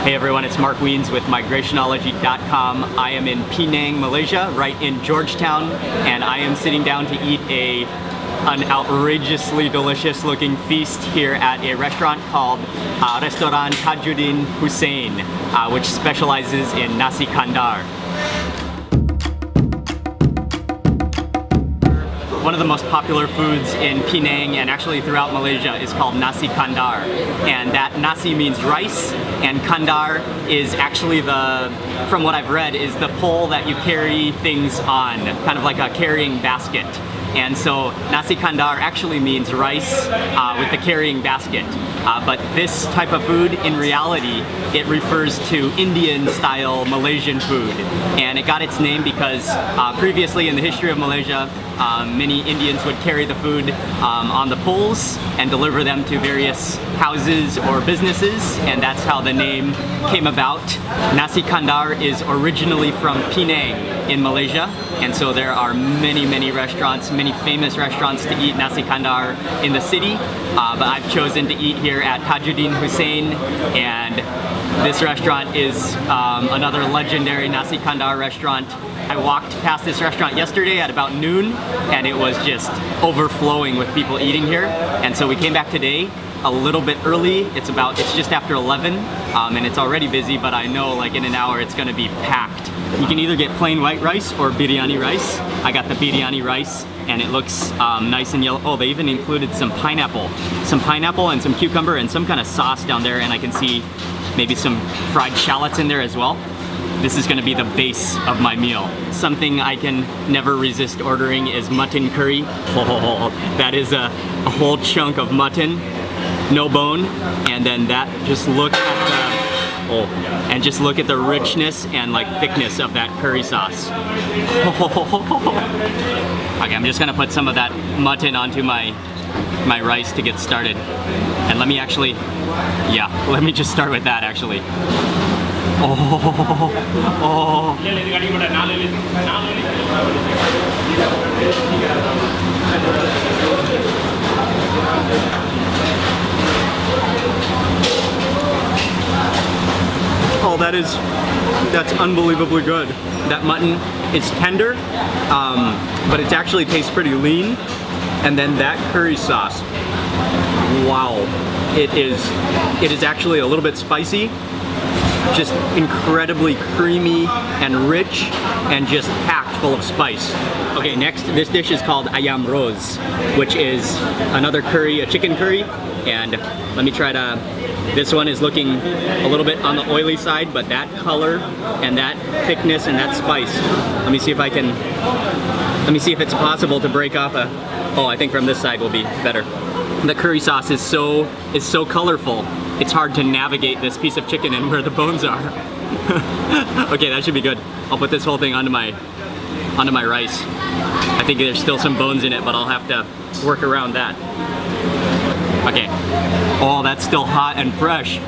Hey everyone, it's Mark Wiens with migrationology.com. I am in Penang, Malaysia, right in Georgetown, and I am sitting down to eat an outrageously delicious looking feast here at a restaurant called Restoran Tajuddin Hussain, which specializes in Nasi Kandar. One of the most popular foods in Penang and actually throughout Malaysia is called Nasi Kandar. And that nasi means rice, and Kandar is actually from what I've read, is the pole that you carry things on, kind of like a carrying basket. And so Nasi Kandar actually means rice with the carrying basket. But this type of food, in reality, it refers to Indian-style Malaysian food. And it got its name because previously in the history of Malaysia, many Indians would carry the food on the poles and deliver them to various houses or businesses, and that's how the name came about. Nasi Kandar is originally from Penang in Malaysia, and so there are many restaurants, many famous restaurants to eat Nasi Kandar in the city, but I've chosen to eat here at Tajuddin Hussain, and this restaurant is another legendary Nasi Kandar restaurant. I walked past this restaurant yesterday at about noon, and it was just overflowing with people eating here, and so we came back today a little bit early. It's just after 11, and it's already busy, but I know like in an hour it's gonna be packed. You can either get plain white rice or biryani rice. I got the biryani rice, and it looks nice and yellow. Oh, they even included some pineapple and some cucumber and some kind of sauce down there, and I can see maybe some fried shallots in there as well. This is gonna be the base of my meal. Something I can never resist ordering is mutton curry. Oh, that is a whole chunk of mutton, no bone, and then just look at the richness and like thickness of that curry sauce. Okay, I'm just gonna put some of that mutton onto my rice to get started. And let me just start with that actually. Oh, that's unbelievably good. That mutton is tender, but it actually tastes pretty lean. And then that curry sauce, wow. It is actually a little bit spicy, just incredibly creamy and rich, and just packed full of spice. Okay, next, this dish is called ayam rose, which is another curry, a chicken curry, and let me try to, this one is looking a little bit on the oily side, but that color and that thickness and that spice, let me see if it's possible to break off I think from this side will be better. The curry sauce is so colorful, it's hard to navigate this piece of chicken and where the bones are. Okay, that should be good. I'll put this whole thing onto my rice. I think there's still some bones in it, but I'll have to work around that. Okay. Oh, that's still hot and fresh.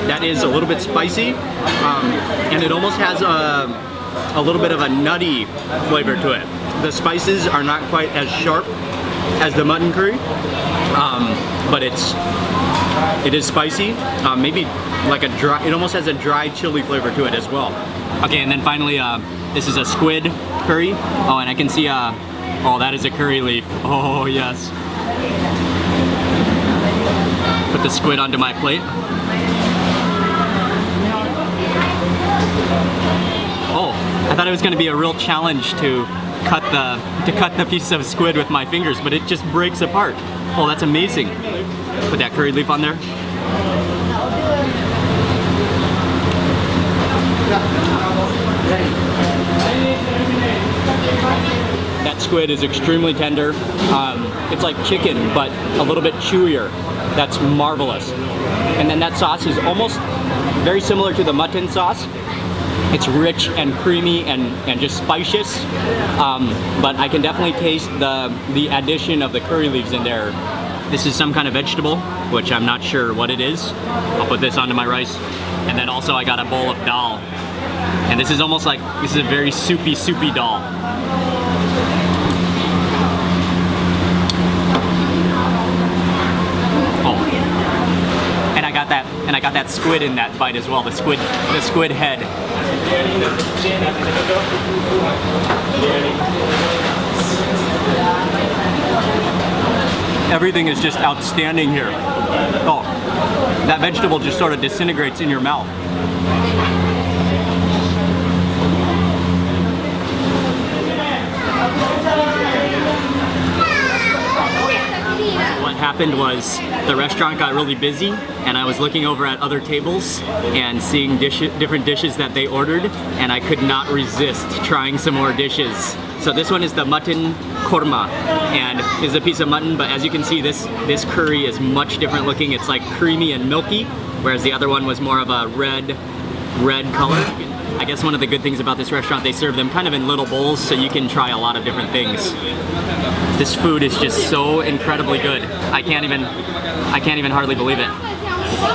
That is a little bit spicy, and it almost has a little bit of a nutty flavor to it. The spices are not quite as sharp as the mutton curry, but it is spicy. Maybe like it almost has a dry chili flavor to it as well. Okay, and then finally, this is a squid curry. Oh, and I can see, oh, that is a curry leaf. Oh, yes. Put the squid onto my plate. Oh, I thought it was going to be a real challenge to cut the pieces of squid with my fingers, but it just breaks apart. Oh, that's amazing. Put that curry leaf on there. That squid is extremely tender. It's like chicken, but a little bit chewier. That's marvelous. And then that sauce is almost very similar to the mutton sauce. It's rich and creamy and just spicious, but I can definitely taste the addition of the curry leaves in there. This is some kind of vegetable, which I'm not sure what it is. I'll put this onto my rice. And then also I got a bowl of dal. And this is almost like, this is a very soupy dal. Oh. And I got that squid in that bite as well, the squid head. Everything is just outstanding here. Oh, that vegetable just sort of disintegrates in your mouth. What happened was the restaurant got really busy and I was looking over at other tables and seeing different dishes that they ordered, and I could not resist trying some more dishes. So this one is the mutton korma, and it's a piece of mutton, but as you can see, this curry is much different looking. It's like creamy and milky, whereas the other one was more of a red color. I guess one of the good things about this restaurant, they serve them kind of in little bowls, so you can try a lot of different things. This food is just so incredibly good. I can't even hardly believe it.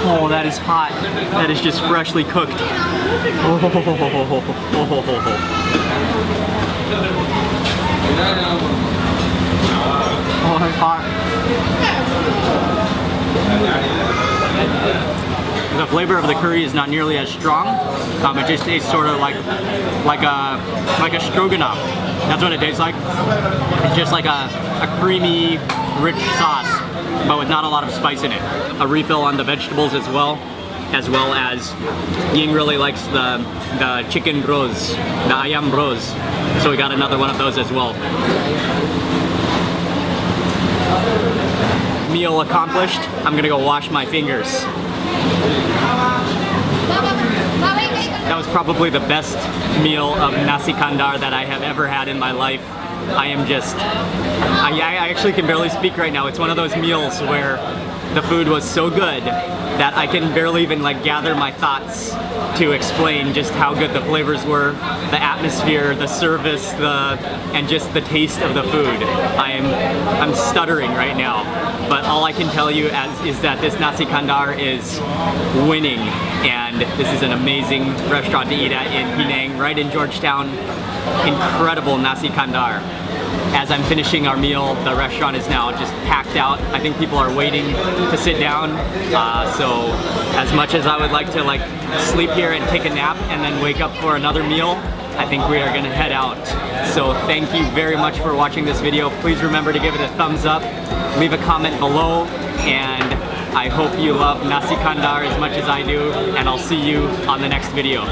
Oh, that is hot. That is just freshly cooked. Oh, it's hot. The flavor of the curry is not nearly as strong. It just tastes sort of like a stroganoff. That's what it tastes like. It's just like a creamy, rich sauce, but with not a lot of spice in it. A refill on the vegetables as well as Ying really likes the chicken bros, the ayam bros. So we got another one of those as well. Meal accomplished. I'm gonna go wash my fingers. That was probably the best meal of Nasi Kandar that I have ever had in my life. I actually can barely speak right now. It's one of those meals where the food was so good that I can barely even like gather my thoughts to explain just how good the flavors were, the atmosphere, the service, and just the taste of the food. I'm stuttering right now, but all I can tell you is that this Nasi Kandar is winning, and this is an amazing restaurant to eat at in Penang, right in Georgetown. Incredible Nasi Kandar. As I'm finishing our meal, the restaurant is now just packed out. I think people are waiting to sit down. So as much as I would like to like sleep here and take a nap and then wake up for another meal, I think we are gonna head out. So thank you very much for watching this video. Please remember to give it a thumbs up, leave a comment below, and I hope you love Nasi Kandar as much as I do, and I'll see you on the next video.